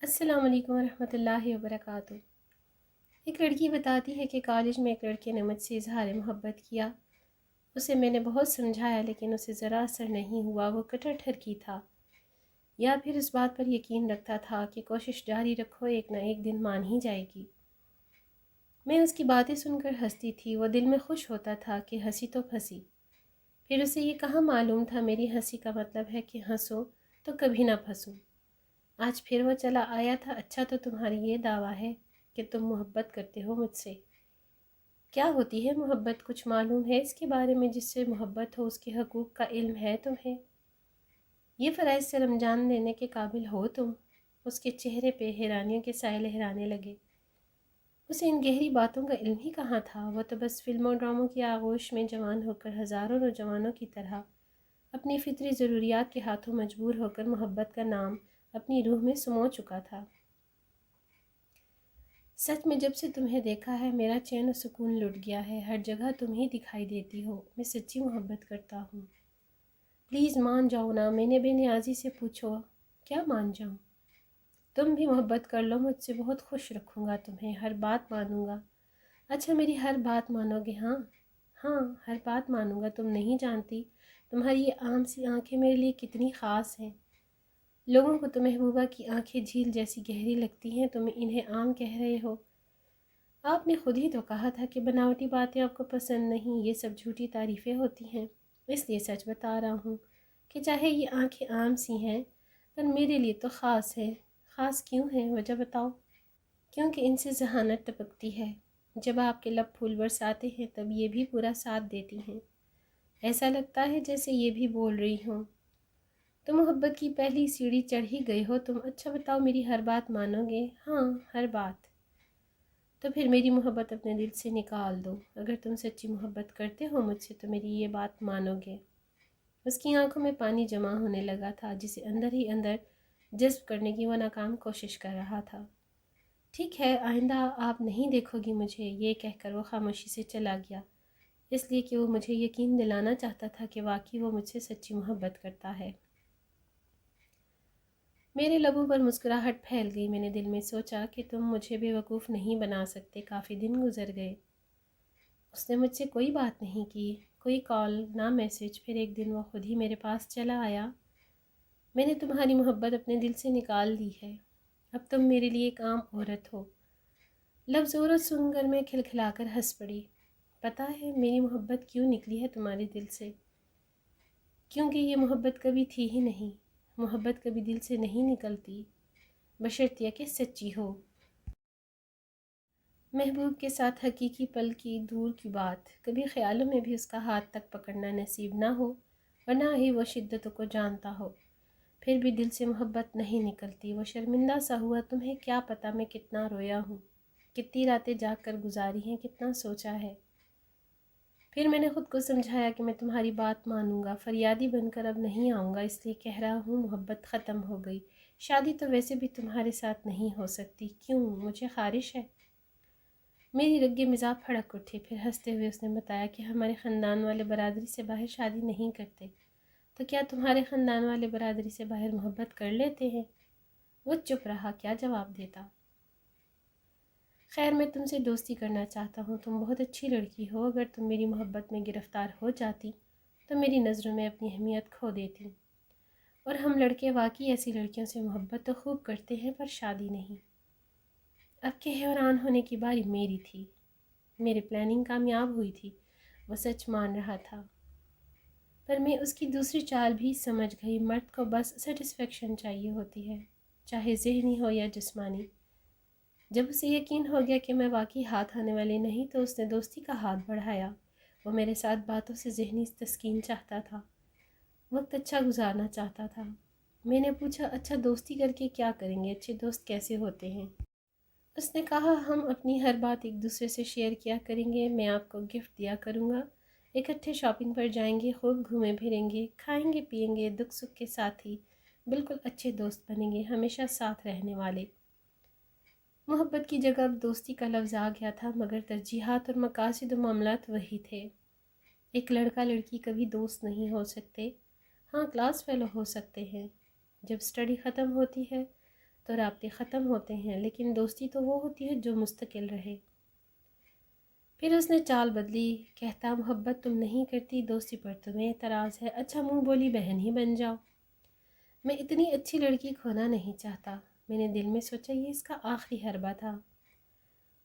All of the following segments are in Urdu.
السلام علیکم ورحمۃ اللہ وبرکاتہ۔ ایک لڑکی بتاتی ہے کہ کالج میں ایک لڑکے نے مجھ سے اظہار محبت کیا۔ اسے میں نے بہت سمجھایا لیکن اسے ذرا اثر نہیں ہوا۔ وہ کٹر ٹھرکی تھا، یا پھر اس بات پر یقین رکھتا تھا کہ کوشش جاری رکھو، ایک نہ ایک دن مان ہی جائے گی۔ میں اس کی باتیں سن کر ہنستی تھی۔ وہ دل میں خوش ہوتا تھا کہ ہنسی تو پھنسی۔ پھر اسے یہ کہاں معلوم تھا میری ہنسی کا مطلب ہے کہ ہنسو تو کبھی نہ پھنسوں۔ آج پھر وہ چلا آیا تھا۔ اچھا، تو تمہاری یہ دعویٰ ہے کہ تم محبت کرتے ہو مجھ سے؟ کیا ہوتی ہے محبت؟ کچھ معلوم ہے اس کے بارے میں؟ جس سے محبت ہو اس کے حقوق کا علم ہے تمہیں؟ یہ فرائض سے رمضان دینے کے قابل ہو تم؟ اس کے چہرے پہ حیرانیوں کے سائے لہرانے لگے۔ اسے ان گہری باتوں کا علم ہی کہاں تھا۔ وہ تو بس فلموں ڈراموں کی آغوش میں جوان ہو کر ہزاروں نوجوانوں کی طرح اپنی فطری ضروریات کے ہاتھوں مجبور ہو کر محبت کا نام اپنی روح میں سمو چکا تھا۔ سچ میں جب سے تمہیں دیکھا ہے میرا چین و سکون لٹ گیا ہے۔ ہر جگہ تم ہی دکھائی دیتی ہو۔ میں سچی محبت کرتا ہوں۔ پلیز مان جاؤ نا۔ میں نے بے نیازی سے پوچھو، کیا مان جاؤں؟ تم بھی محبت کر لو مجھ سے، بہت خوش رکھوں گا تمہیں، ہر بات مانوں گا۔ اچھا، میری ہر بات مانو گے؟ ہاں ہاں، ہر بات مانوں گا۔ تم نہیں جانتی تمہاری یہ عام سی آنکھیں میرے لیے کتنی خاص ہیں۔ لوگوں کو تو محبوبہ کی آنکھیں جھیل جیسی گہری لگتی ہیں، تم انہیں عام کہہ رہے ہو۔ آپ نے خود ہی تو کہا تھا کہ بناوٹی باتیں آپ کو پسند نہیں، یہ سب جھوٹی تعریفیں ہوتی ہیں۔ اس لیے سچ بتا رہا ہوں کہ چاہے یہ آنکھیں عام سی ہیں پر میرے لیے تو خاص ہیں۔ خاص کیوں ہیں؟ وجہ بتاؤ۔ کیونکہ ان سے ذہانت ٹپکتی ہے۔ جب آپ کے لب پھول برساتے ہیں تب یہ بھی پورا ساتھ دیتی ہیں۔ ایسا لگتا ہے جیسے یہ بھی بول رہی ہوں، تو محبت کی پہلی سیڑھی چڑھ ہی گئے ہو تم۔ اچھا بتاؤ، میری ہر بات مانو گے؟ ہاں، ہر بات۔ تو پھر میری محبت اپنے دل سے نکال دو۔ اگر تم سچی محبت کرتے ہو مجھ سے تو میری یہ بات مانو گے۔ اس کی آنکھوں میں پانی جمع ہونے لگا تھا جسے اندر ہی اندر جذب کرنے کی وہ ناکام کوشش کر رہا تھا۔ ٹھیک ہے، آئندہ آپ نہیں دیکھو گی مجھے، یہ کہہ کر وہ خاموشی سے چلا گیا، اس لیے کہ وہ مجھے یقین دلانا چاہتا تھا کہ واقعی وہ مجھ سے سچی محبت کرتا ہے۔ میرے لبوں پر مسکراہٹ پھیل گئی۔ میں نے دل میں سوچا کہ تم مجھے بے وقوف نہیں بنا سکتے۔ کافی دن گزر گئے۔ اس نے مجھ سے کوئی بات نہیں کی، کوئی کال نہ میسج۔ پھر ایک دن وہ خود ہی میرے پاس چلا آیا۔ میں نے تمہاری محبت اپنے دل سے نکال دی ہے، اب تم میرے لیے ایک عام عورت ہو۔ لفظ عورت سن کر میں کھلکھلا کر ہنس پڑی۔ پتہ ہے میری محبت کیوں نکلی ہے تمہارے دل سے؟ کیونکہ یہ محبت کبھی تھی ہی نہیں۔ محبت کبھی دل سے نہیں نکلتی، بشرطیہ کہ سچی ہو۔ محبوب کے ساتھ حقیقی پل کی دور کی بات، کبھی خیالوں میں بھی اس کا ہاتھ تک پکڑنا نصیب نہ ہو اور نہ ہی وہ شدتوں کو جانتا ہو، پھر بھی دل سے محبت نہیں نکلتی۔ وہ شرمندہ سا ہوا۔ تمہیں کیا پتہ میں کتنا رویا ہوں، کتنی راتیں جاگ کر گزاری ہیں، کتنا سوچا ہے۔ پھر میں نے خود کو سمجھایا کہ میں تمہاری بات مانوں گا، فریادی بن کر اب نہیں آؤں گا۔ اس لیے کہہ رہا ہوں، محبت ختم ہو گئی۔ شادی تو ویسے بھی تمہارے ساتھ نہیں ہو سکتی۔ کیوں؟ مجھے خارش ہے؟ میری رگ مزاج پھڑک اٹھی۔ پھر ہنستے ہوئے اس نے بتایا کہ ہمارے خاندان والے برادری سے باہر شادی نہیں کرتے۔ تو کیا تمہارے خاندان والے برادری سے باہر محبت کر لیتے ہیں؟ وہ چپ رہا، کیا جواب دیتا۔ خیر، میں تم سے دوستی کرنا چاہتا ہوں۔ تم بہت اچھی لڑکی ہو۔ اگر تم میری محبت میں گرفتار ہو جاتی تو میری نظروں میں اپنی اہمیت کھو دیتی۔ اور ہم لڑکے واقعی ایسی لڑکیوں سے محبت تو خوب کرتے ہیں پر شادی نہیں۔ اب کہ حیران ہونے کی باری میری تھی۔ میری پلاننگ کامیاب ہوئی تھی، وہ سچ مان رہا تھا۔ پر میں اس کی دوسری چال بھی سمجھ گئی۔ مرد کو بس سیٹسفیکشن چاہیے ہوتی ہے، چاہے ذہنی ہو یا جسمانی۔ جب اسے یقین ہو گیا کہ میں واقعی ہاتھ آنے والی نہیں تو اس نے دوستی کا ہاتھ بڑھایا۔ وہ میرے ساتھ باتوں سے ذہنی تسکین چاہتا تھا، وقت اچھا گزارنا چاہتا تھا۔ میں نے پوچھا، اچھا دوستی کر کے کیا کریں گے؟ اچھے دوست کیسے ہوتے ہیں؟ اس نے کہا، ہم اپنی ہر بات ایک دوسرے سے شیئر کیا کریں گے، میں آپ کو گفٹ دیا کروں گا، اکٹھے شاپنگ پر جائیں گے، خوب گھومیں پھریں گے، کھائیں گے پیئیں گے، دکھ سکھ کے ساتھی، بالکل اچھے دوست بنیں گے، ہمیشہ ساتھ رہنے والے۔ محبت کی جگہ اب دوستی کا لفظ آ گیا تھا، مگر ترجیحات اور مقاصد و معاملات وہی تھے۔ ایک لڑکا لڑکی کبھی دوست نہیں ہو سکتے، ہاں کلاس فیلو ہو سکتے ہیں۔ جب سٹڈی ختم ہوتی ہے تو رابطے ختم ہوتے ہیں، لیکن دوستی تو وہ ہوتی ہے جو مستقل رہے۔ پھر اس نے چال بدلی، کہتا محبت تم نہیں کرتی، دوستی پر تمہیں اعتراض ہے، اچھا منہ بولی بہن ہی بن جاؤ۔ میں اتنی اچھی لڑکی کھونا نہیں چاہتا۔ میں نے دل میں سوچا یہ اس کا آخری حربہ تھا۔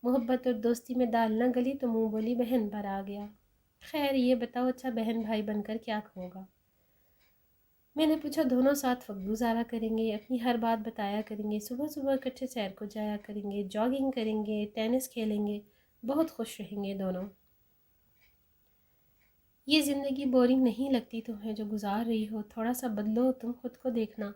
محبت اور دوستی میں دال نہ گلی تو منہ بولی بہن پر آ گیا۔ خیر یہ بتاؤ اچھا بہن بھائی بن کر کیا ہوگا؟ میں نے پوچھا دونوں ساتھ وقت گزارا کریں گے، اپنی ہر بات بتایا کریں گے، صبح صبح اکٹھے سیر کو جایا کریں گے، جاگنگ کریں گے، ٹینس کھیلیں گے، بہت خوش رہیں گے دونوں۔ یہ زندگی بورنگ نہیں لگتی تمہیں جو گزار رہی ہو؟ تھوڑا سا بدلو، تم خود کو دیکھنا،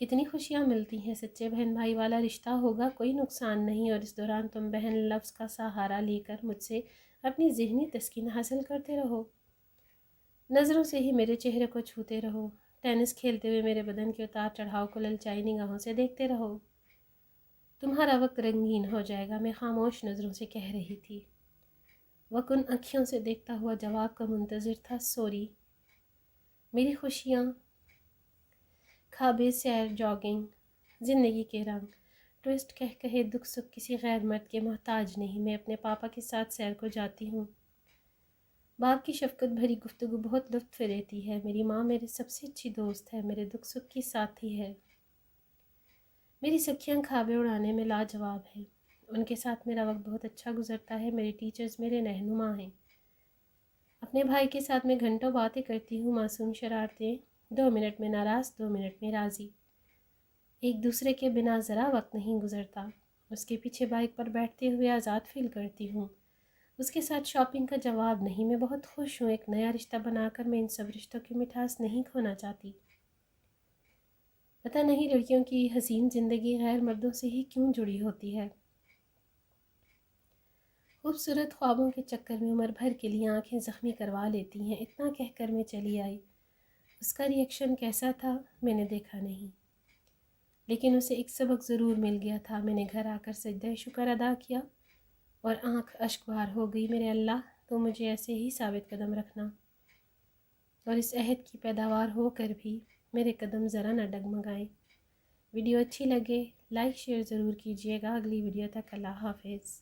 کتنی خوشیاں ملتی ہیں۔ سچے بہن بھائی والا رشتہ ہوگا، کوئی نقصان نہیں، اور اس دوران تم بہن لفظ کا سہارا لے کر مجھ سے اپنی ذہنی تسکین حاصل کرتے رہو، نظروں سے ہی میرے چہرے کو چھوتے رہو، ٹینس کھیلتے ہوئے میرے بدن کے اتار چڑھاؤ کو للچائی نگاہوں سے دیکھتے رہو۔ تمہارا وقت رنگین ہو جائے گا، میں خاموش نظروں سے کہہ رہی تھی۔ وقت ان اکھیوں سے دیکھتا ہوا جواب کا منتظر تھا، سوری۔ میری خوشیاں، خوابیں، سیر، جاگنگ، زندگی کے رنگ، ٹوسٹ کہہ کہے دکھ سکھ کسی غیر مرد کے محتاج نہیں۔ میں اپنے پاپا کے ساتھ سیر کو جاتی ہوں۔ باپ کی شفقت بھری گفتگو بہت لطف دیتی ہے۔ میری ماں میری سب سے اچھی دوست ہے، میرے دکھ سکھ کی ساتھی ہے۔ میری سکھیاں خوابیں اڑانے میں لاجواب ہیں، ان کے ساتھ میرا وقت بہت اچھا گزرتا ہے۔ میرے ٹیچرز میرے رہنما ہیں۔ اپنے بھائی کے ساتھ میں گھنٹوں باتیں کرتی ہوں، معصوم شرارتیں، 2 منٹ میں ناراض، 2 منٹ میں راضی۔ ایک دوسرے کے بنا ذرا وقت نہیں گزرتا۔ اس کے پیچھے بائک پر بیٹھتے ہوئے آزاد فیل کرتی ہوں۔ اس کے ساتھ شاپنگ کا جواب نہیں، میں بہت خوش ہوں۔ ایک نیا رشتہ بنا کر میں ان سب رشتوں کی مٹھاس نہیں کھونا چاہتی۔ پتہ نہیں لڑکیوں کی حسین زندگی غیر مردوں سے ہی کیوں جڑی ہوتی ہے۔ خوبصورت خوابوں کے چکر میں عمر بھر کے لیے آنکھیں زخمی کروا لیتی ہیں، اتنا کہہ کر میں چلی آئی۔ اس کا ری ایکشن کیسا تھا میں نے دیکھا نہیں، لیکن اسے ایک سبق ضرور مل گیا تھا۔ میں نے گھر آ کر سجدہ شکر ادا کیا اور آنکھ اشک بار ہو گئی۔ میرے اللہ تو مجھے ایسے ہی ثابت قدم رکھنا، اور اس عہد کی پیداوار ہو کر بھی میرے قدم ذرا نہ ڈگمگائیں۔ ویڈیو اچھی لگے لائک شیئر ضرور کیجیے گا۔ اگلی ویڈیو تک اللہ حافظ۔